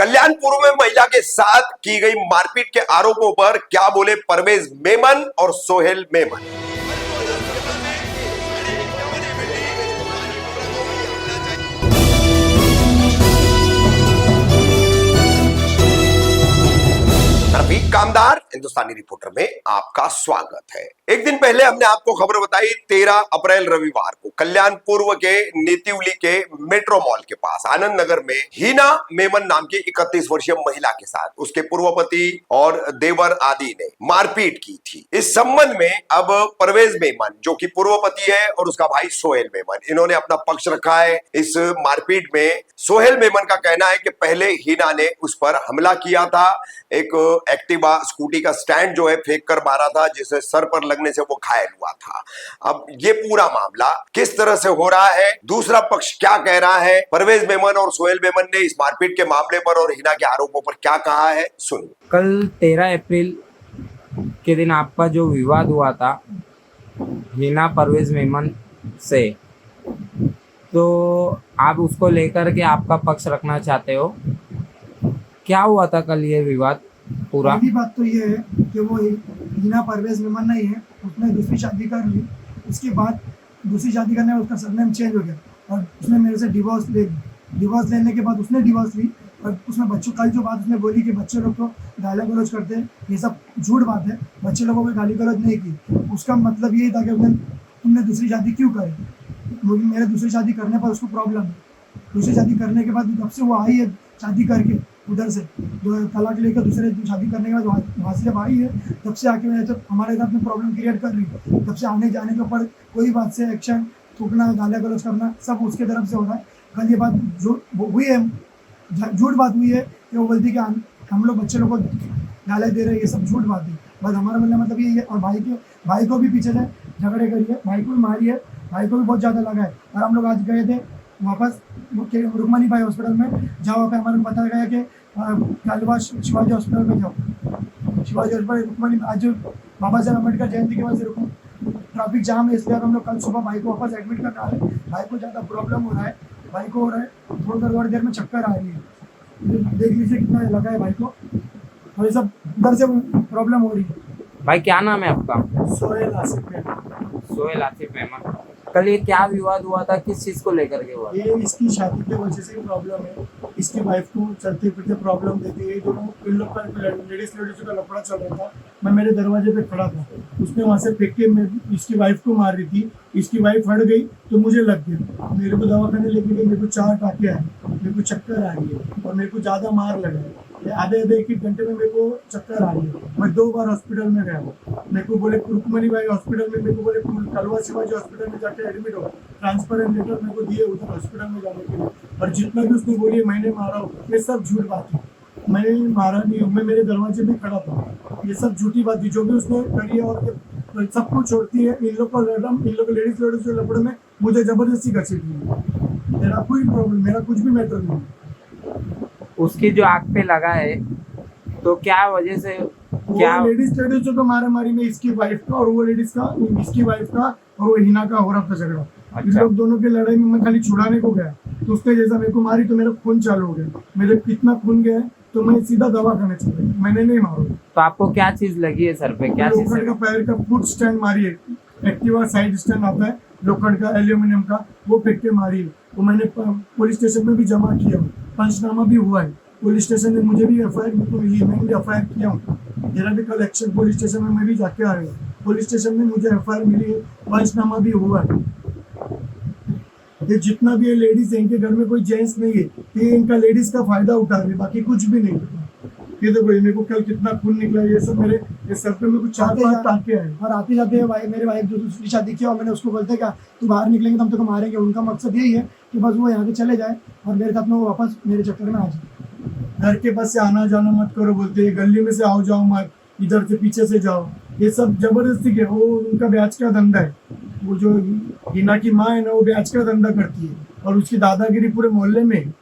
कल्याणपुर में महिला के साथ की गई मारपीट के आरोपों पर क्या बोले परवेज मेमन और सोहेल मेमन। रफीक कामदार हिंदुस्तानी रिपोर्टर में आपका स्वागत है। एक दिन पहले हमने आपको खबर बताई 13 अप्रैल रविवार को कल्याणपुर के नीतिवली के मेट्रो मॉल के पास आनंद नगर में हिना मेमन नाम की 31 वर्षीय महिला के साथ उसके पूर्व पति और देवर आदि ने मारपीट की थी। इस संबंध में अब परवेज मेमन जो कि पूर्व पति है और उसका भाई सोहेल मेमन, इन्होंने अपना पक्ष रखा है। इस मारपीट में सोहेल मेमन का कहना है कि पहले हिना ने उस पर हमला किया था, एक एक्टिवा स्कूटी का स्टैंड जो है फेंक कर मारा था, जिसे सर पर लगने से वो घायल हुआ था। अब ये पूरा मामला किस तरह से हो रहा है, दूसरा पक्ष क्या कह रहा है, परवेज मेमन और सोहेल मेमन ने इस मारपीट के मामले पर और हिना के आरोपों पर क्या कहा है, सुनिए। कल 13 अप्रैल के दिन आपका जो विवाद हुआ था हिना परवेज मेमन से, तो आप उसको लेकर के आपका पक्ष रखना चाहते हो। क्या हुआ था कल ये विवाद पूरा? पहली बात तो ये है कि वो हिना परवेज मेमन नहीं है, उसने दूसरी शादी कर ली। उसके बाद दूसरी शादी करने में उसका सरनेम चेंज हो गया और उसने मेरे से डिवोर्स लेने के बाद उसने डिवोर्स ली। और उसमें बच्चों कल जो बात उसने बोली कि बच्चे लोग को गाली गलौज करते हैं, ये सब झूठ बात है। बच्चे लोगों को गाली गलौज नहीं की। उसका मतलब यही था कि तुमने दूसरी शादी क्यों करी। मेरे दूसरी शादी करने पर उसको प्रॉब्लम है। दूसरी शादी करने के बाद जब से वो आई है शादी करके उधर से जो तलाक लेकर दूसरे शादी करने के बाद वहाँ से जब आई है, तब से आके मैं तो हमारे साथ में प्रॉब्लम क्रिएट कर रही है। तब से आने जाने के ऊपर कोई बात से एक्शन थूकना, गालियाँ गलौज करना सब उसके तरफ से हो रहा है। कल ये बात हुई है, झूठ बात हुई है कि वो बोलती कि हम लोग बच्चे लोग को गालियाँ दे रहे हैं, ये सब झूठ बात है। बस हमारा मतलब यही है। और भाई को भी पीछे से झगड़े करिए, भाई को भी मारी है, भाई को भी बहुत ज़्यादा लगा है। और हम लोग आज गए थे वापस रुक्मणी बाई हॉस्पिटल में, जहाँ वहाँ पे हमारे को बताया गया कि गालिबाज शिवाजी हॉस्पिटल में जाओ। शिवाजी हॉस्पिटल रुक्मणी, आज बाबा साहब अम्बेडकर जयंती की वजह से ट्रैफिक जाम है, इसलिए हम लोग कल सुबह भाई को वापस एडमिट कर रहा है। भाई को ज़्यादा प्रॉब्लम हो रहा है, भाई को हो रहा है थोड़ी देर में चक्कर आ रही है। देख लीजिए कितना लगा है भाई को, और ये सब उधर से प्रॉब्लम हो रही है। भाई क्या नाम है आपका? सोहेल आसिफ मेमन। कल ये क्या विवाद हुआ था, किस चीज को लेकर के हुआ? ये इसकी शादी की वजह से प्रॉब्लम है। इसकी वाइफ को चलते फिरते प्रॉब्लम देती है। दोनों इन लोग का लेडीज का लफड़ा चल रहा था। मैं मेरे दरवाजे पे खड़ा था, उसने वहाँ से फेंक के इसकी वाइफ को मार रही थी। इसकी वाइफ हट गई तो मुझे लग गया, मेरे को दवाखाने लेके गई। मेरे को 4 टाँके आए, मेरे को चक्कर आ रही है और मेरे को ज़्यादा मार लगा है। आधे 1 घंटे में मेरे को चक्कर आ रही है। मैं 2 बार हॉस्पिटल में गया हूँ। मेरे को बोले रुक्मणी बाई हॉस्पिटल में, मेरे को बोले कलवा शिवाजी हॉस्पिटल में जाके एडमिट हो। ट्रांसपेरेंट लेटर मेरे को दिए उधर हॉस्पिटल में जाने के लिए। और जितना भी उसने बोली मैंने मारा हूँ, ये सब झूठ बात है। मैंने मारा नहीं हूँ, मैं मेरे दरवाजे में खड़ा था। ये सब झूठी बात थी जो भी उसने करी है। और सब कुछ छोड़ती है इन लोग को लेडीज के लपड़े में मुझे जबरदस्ती घसीटी है। मेरा कोई प्रॉब्लम, मेरा कुछ भी मैटर नहीं। उसकी जो आग पे लगा है तो क्या वजह से, क्या लेडीज को मारा मारी में इसकी वाइफ का और वो लेडीज का, इसकी वाइफ का और वो हिना का हो रहा था झगड़ा। इन लोग दोनों की लड़ाई में मैं खाली छुड़ाने को गया, तो उसने जैसा मेरे को मारी तो मेरा खून चालू हो गया। मेरे कितना खून गया तो मैं सीधा दवा खाने चल गया, मैंने नहीं मारा। तो आपको क्या चीज लगी है सर पे? क्या चीज? लोखंड का पैर का फुट स्टैंड मारी है। एक्टिवा साइड स्टैंड आता है लोखंड का, एल्यूमिनियम का, वो फेंक के मारी है। तो मैंने पुलिस स्टेशन में भी जमा किया, पंचनामा भी हुआ है। पुलिस स्टेशन में मुझे भी एफआईआर मिली, मैं भी एफआईआर किया हूँ। मेरा भी कल एक्शन पुलिस स्टेशन में मैं भी जाके आया हूँ। पुलिस स्टेशन में मुझे एफआईआर मिली है, पंचनामा भी हुआ है। ये जितना भी ये लेडीज है, इनके घर में कोई जेंट्स नहीं है, ये इनका लेडीज का फायदा उठा रहे, बाकी कुछ भी नहीं। ये देखो मेरे को कल कितना खून निकला, ये सब मेरे सर पे मेरे को 4-5 टाँके आए। और आते जाते मेरे वाइफ जो दूसरी शादी किया और मैंने उसको बोलते क्या तू बाहर निकलेंगे तो हम तुमको मारेंगे। उनका मकसद यही है कि बस वो यहाँ से चले जाए और मेरे साथ में वो वापस मेरे चक्कर में आ जाए। घर के पास से आना जाना मत करो बोलते हैं, गली में से आओ जाओ मत, इधर से पीछे से जाओ। ये सब जबरदस्ती के, वो उनका ब्याज का धंधा है। वो जो हिना की माँ है ना, वो ब्याज का धंधा करती है और उसकी दादागिरी पूरे मोहल्ले में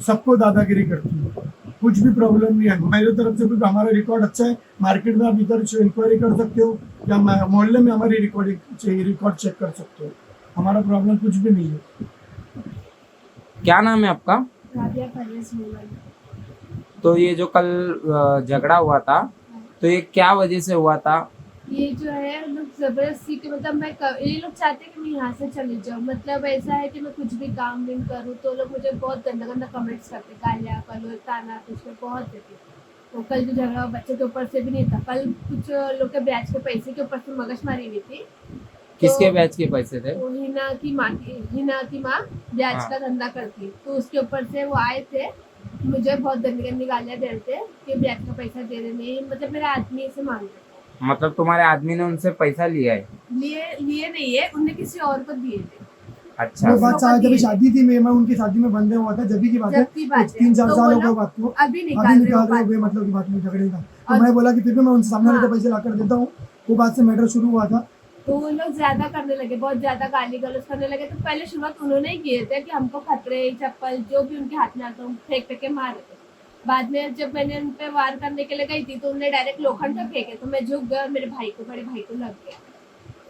सबको दादागिरी करती है। कुछ भी प्रॉब्लम नहीं है मेरे तरफ से, क्योंकि हमारा रिकॉर्ड अच्छा है। मार्केट में आप इधर इंक्वायरी कर सकते हो या मोहल्ले में हमारी रिकॉर्ड चेक कर सकते हो। हमारा प्रॉब्लम कुछ भी नहीं है। क्या नाम है आपका? राबिया परवेज मेमन। तो ये जो कल झगड़ा हुआ था, तो ये क्या वजह से हुआ था? ये जो है लोग जबरदस्ती के मतलब ये लोग चाहते हैं कि मैं यहाँ से चली जाऊँ। मतलब ऐसा है कि मैं कुछ भी काम नहीं करूँ तो लोग मुझे बहुत गंदा गंदा कमेंट्स करते, गालियाँ कलो ताना कुछ में बहुत देते। तो कल जो झगड़ा बच्चे के ऊपर से भी नहीं था, कल कुछ लोग के ब्याज के पैसे के ऊपर से मगजमारी हुई थी। किसके बैच के पैसे थे? तो हिना की माँ ब्याज हाँ। का धंधा करती, तो उसके ऊपर से वो आए थे, मुझे बहुत गंदी गंदी गालियाँ दे रहे थे कि ब्याज का पैसा दे रहे नहीं, मतलब मेरा आदमी से मांग रहे थे। मतलब तुम्हारे आदमी ने उनसे पैसा लिया है? लिए नहीं है, उनने किसी और को दिए थे। अच्छा। वो बात जब शादी थी, मैं उनकी शादी में बंधे हुआ था, जब की बात है, जब की बात है। 3-4 तो साल वो हो गए लोग बात को, अभी अभी निकाल रहे निकाल हो रहे बात। हुए, मतलब की बात नहीं, झगड़े का। तो और- मैं बोला कि फिर भी मैं उनसे सामने वाले हाँ। को पैसे ला कर देता हूँ, वो बात से मैटर शुरू हुआ था। तो वो लोग ज्यादा करने लगे, बहुत ज्यादा गाली गलौज करने लगे। तो पहले शुरुआत उन्होंने ही किए थे कि हमको खतरे चप्पल जो भी उनके हाथ में आता है फेंक फेंक के मार रहे थे। बाद में जब मैंने उन पे वार करने के लिए गई थी तो उन्होंने डायरेक्ट लोखंड पे फेंके, तो मैं झुक गया और मेरे बड़े भाई को लग गया।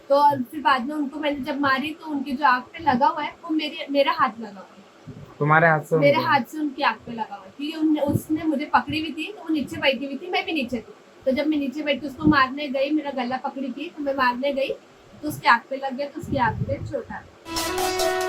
तो और फिर बाद में उनको मैंने जब मारी तो उनकी जो आँख पे लगा हुआ है वो मेरा हाथ लगा हुआ है, तुम्हारे हाथ से मेरे उनको- हाथ से उनकी आँख पे लगा हुआ है, क्योंकि उसने मुझे पकड़ी हुई थी। तो वो नीचे बैठी हुई थी, मैं भी नीचे थी। तो जब मैं नीचे बैठ के उसको मारने गई, मेरा गला पकड़ी थी, तो मैं मारने गई तो उसकी आँख पे लग गया, तो उसकी आँख पे चोट आ गई।